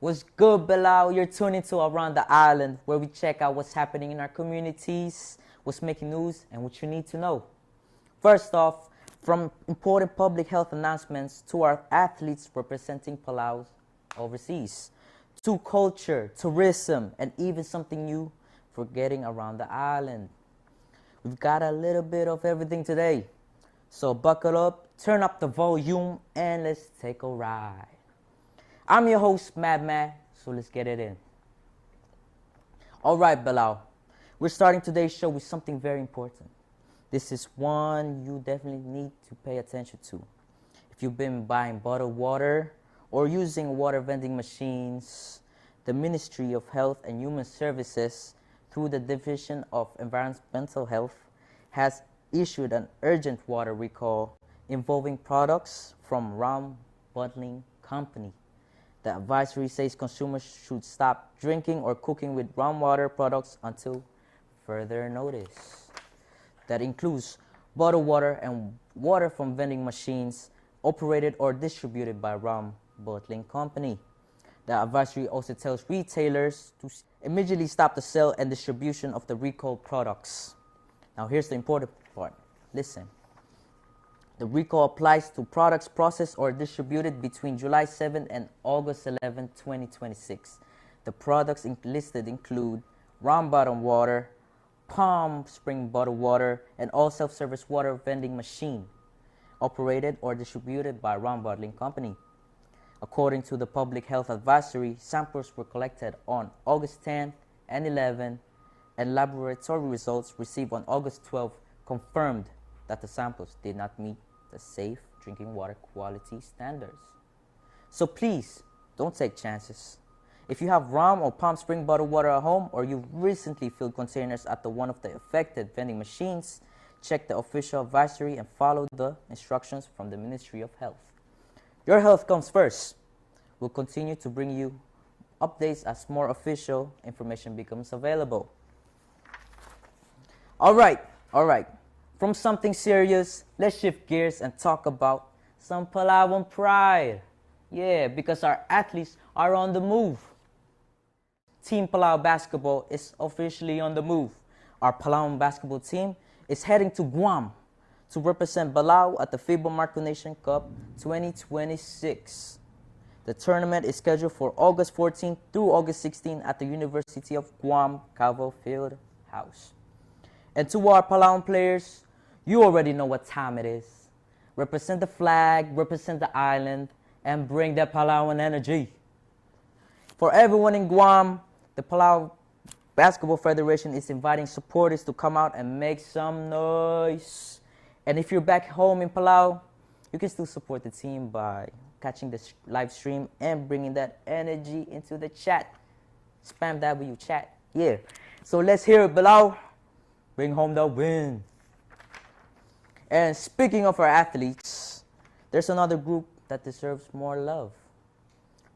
What's good, Palau? You're tuning to Around the Island, where we check out what's happening in our communities, what's making news, and what you need to know. First off, from important public health announcements to our athletes representing Palau overseas, to culture, tourism, and even something new for getting around the island. We've got a little bit of everything today. So buckle up, turn up the volume, and let's take a ride. I'm your host, MADMATT, so let's get it in. All right, Palau. We're starting today's show with something very important. This is one you definitely need to pay attention to. If you've been buying bottled water or using water vending machines, the Ministry of Health and Human Services, through the Division of Environmental Health, has issued an urgent water recall involving products from Rum Bottling Company. The advisory says consumers should stop drinking or cooking with rum water products until further notice. That includes bottled water and water from vending machines operated or distributed by Rum Bottling Company. The advisory also tells retailers to immediately stop the sale and distribution of the recalled products. Now here's the important part. Listen. The recall applies to products processed or distributed between July 7 and August 11, 2026. The products listed include rum bottled water, Palm Spring bottled water, and all self-service water vending machine operated or distributed by Rum Bottling Company. According to the Public Health Advisory, samples were collected on August 10 and 11, and laboratory results received on August 12 confirmed that the samples did not meet the safe drinking water quality standards. So please, don't take chances. If you have rum or Palm Spring bottled water at home, or you recently filled containers at one of the affected vending machines, check the official advisory and follow the instructions from the Ministry of Health. Your health comes first. We'll continue to bring you updates as more official information becomes available. All right. From something serious, let's shift gears and talk about some Palauan pride. Yeah, because our athletes are on the move. Team Palau Basketball is officially on the move. Our Palauan basketball team is heading to Guam to represent Palau at the FIBA Marco Nation Cup 2026. The tournament is scheduled for August 14 through August 16 at the University of Guam Cavo Field House. And to our Palauan players, you already know what time it is. Represent the flag, represent the island, and bring that Palauan energy. For everyone in Guam, the Palau Basketball Federation is inviting supporters to come out and make some noise. And if you're back home in Palau, you can still support the team by catching the live stream and bringing that energy into the chat. Spam that with your chat. Yeah. So let's hear it, Palau. Bring home the win. And speaking of our athletes, there's another group that deserves more love.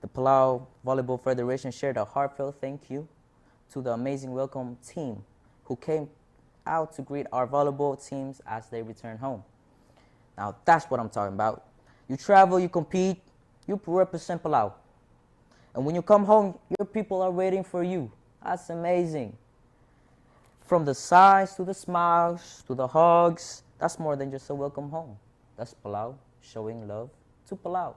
The Palau Volleyball Federation shared a heartfelt thank you to the amazing welcome team who came out to greet our volleyball teams as they return home. Now that's what I'm talking about. You travel, you compete, you represent Palau. And when you come home, your people are waiting for you. That's amazing. From the sighs to the smiles to the hugs, that's more than just a welcome home. That's Palau showing love to Palau.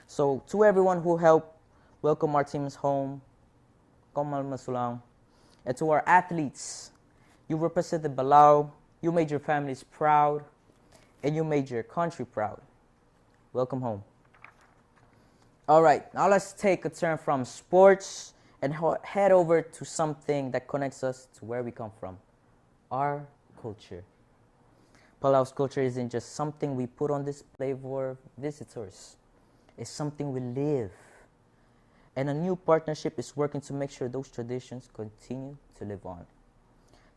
So to everyone who helped welcome our teams home, Komal Masulang, and to our athletes, you represented Palau, you made your families proud, and you made your country proud. Welcome home. All right, now let's take a turn from sports and head over to something that connects us to where we come from, our culture. Palau's culture isn't just something we put on display for visitors. It's something we live. And a new partnership is working to make sure those traditions continue to live on.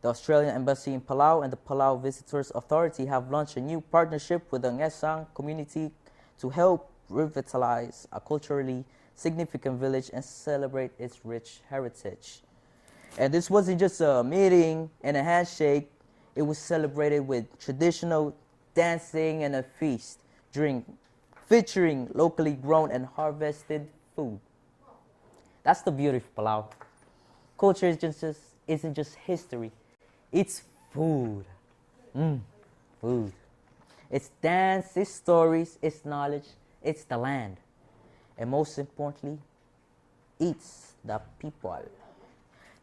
The Australian Embassy in Palau and the Palau Visitors Authority have launched a new partnership with the Ngesang community to help revitalize a culturally significant village and celebrate its rich heritage. And this wasn't just a meeting and a handshake. It was celebrated with traditional dancing and a feast featuring locally grown and harvested food. That's the beauty of Palau. Culture isn't just history. It's food. Food. It's dance, it's stories, it's knowledge, it's the land. And most importantly, it's the people.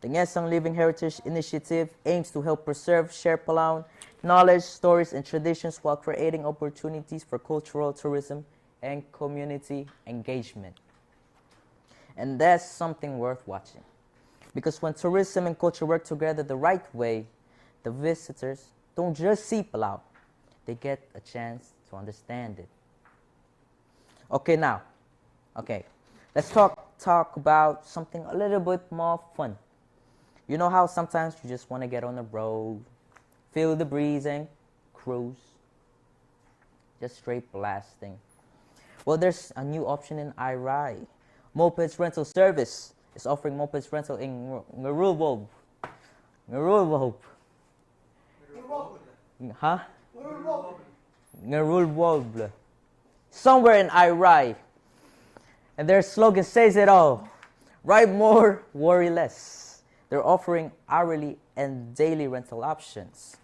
The Ngesang Living Heritage Initiative aims to help preserve, share Palau knowledge, stories, and traditions while creating opportunities for cultural tourism and community engagement. And that's something worth watching. Because when tourism and culture work together the right way, the visitors don't just see Palau, they get a chance to understand it. Okay, let's talk about something a little bit more fun. You know how sometimes you just want to get on the road, feel the breeze and cruise, just straight blasting. Well, there's a new option in Irai. Mopeds Rental Service is offering mopeds rental in Ngarulwob. Ngarulwob. Somewhere in Irai. And their slogan says it all. Ride more, worry less. They're offering hourly and daily rental options.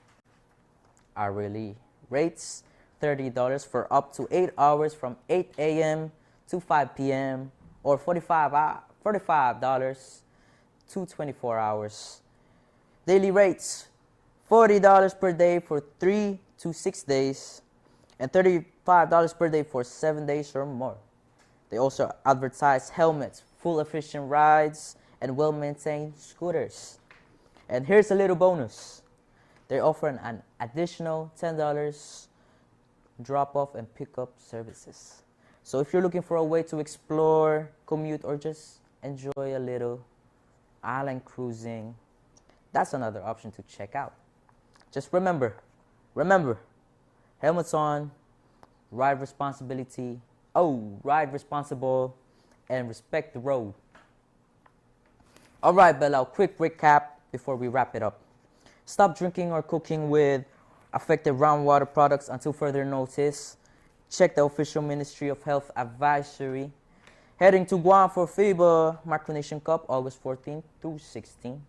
Hourly rates, $30 for up to 8 hours from 8 a.m. to 5 p.m. or $45 to 24 hours. Daily rates, $40 per day for 3 to 6 days and $35 per day for 7 days or more. They also advertise helmets, full efficient rides, and well-maintained scooters. And here's a little bonus. They offer an additional $10 drop-off and pick-up services. So if you're looking for a way to explore, commute, or just enjoy a little island cruising, that's another option to check out. Just remember, helmets on, ride responsible, and respect the road. All right, Palau, quick recap before we wrap it up. Stop drinking or cooking with affected groundwater products until further notice. Check the official Ministry of Health advisory. Heading to Guam for FIBA Micronation Cup, August 14 through 16.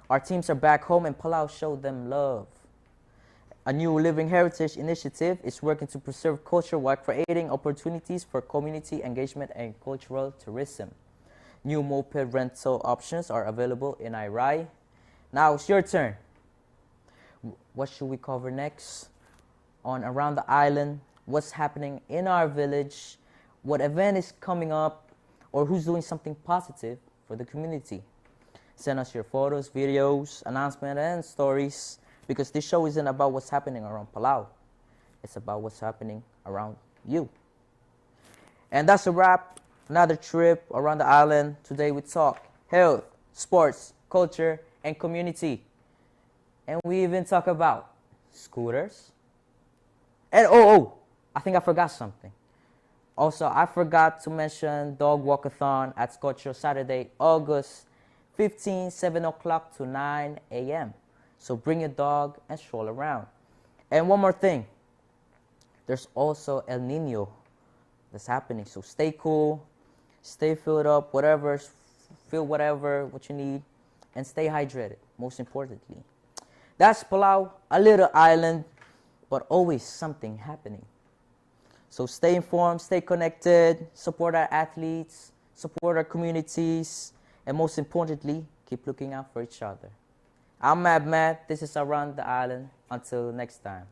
Our teams are back home and Palau showed them love. A new Living Heritage Initiative is working to preserve culture while creating opportunities for community engagement and cultural tourism. New moped rental options are available in Irai. Now it's your turn. What should we cover next? On Around the Island, what's happening in our village, what event is coming up, or who's doing something positive for the community. Send us your photos, videos, announcements, and stories, because this show isn't about what's happening around Palau. It's about what's happening around you. And that's a wrap. Another trip around the island. Today we talk health, sports, culture, and community. And we even talk about scooters. And I think I forgot something. Also, I forgot to mention Dog Walkathon at Scottsdale Saturday, August 15, 7 o'clock to 9 a.m. So bring your dog and stroll around. And one more thing. There's also El Nino that's happening. So stay cool, stay filled up, feel what you need, and stay hydrated, most importantly. That's Palau, a little island, but always something happening. So stay informed, stay connected, support our athletes, support our communities, and most importantly, keep looking out for each other. I'm MADMATT. This is Around the Island. Until next time.